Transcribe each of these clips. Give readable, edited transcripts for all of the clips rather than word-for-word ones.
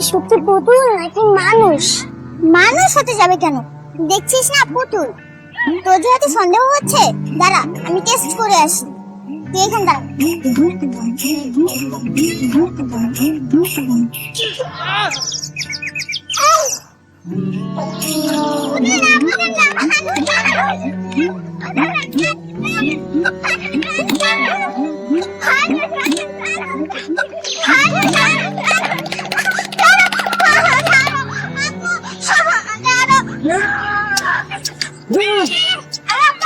সত্যি পুতুল নাকি মানুষ? মানুষ হতে যাবে কেন? দেখছিস না পুতুল। তোর যে এত সন্দেহ হচ্ছে, দাঁড়া আমি টেস্ট করে আসি। তুই এখানে দাঁড়া।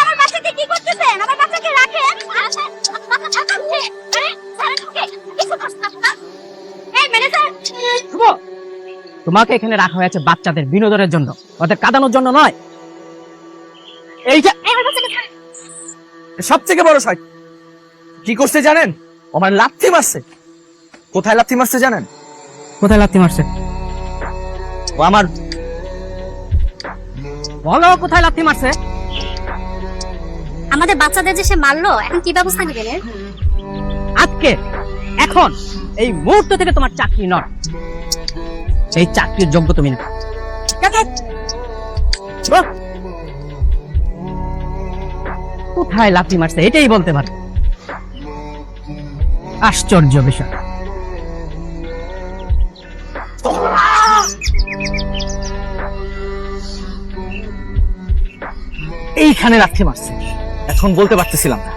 আমার বাচ্চাকে কি করতেছেন? আমার বাচ্চাকে রাখেন। তোমাকে এখানে রাখা হয়েছে বাচ্চাদের বিনোদনের জন্য, ওদের কাঁদানোর জন্য নয়। এইটা সবথেকে বড় শয় কি করছে জানেন? আমার লাথি মারছে। কোথায় লাথি মারছে জানেন? কোথায় লাথি মারছে? ও আমার বলো কোথায় লাথি মারছে? আমাদের বাচ্চাদের যে সে মারলো, এখন কি ব্যবস্থা নেবেন? আজকে এখন এই মুহূর্ত থেকে তোমার চাকরি নয়, সেই চাকরির যোগ্য তুমি না। কোথায় লাথি মারছে এটাই বলতে পারো। আশ্চর্য বিষয়। এইখানে লাথি মারছে, এখন বলতে পারতেছিলাম না।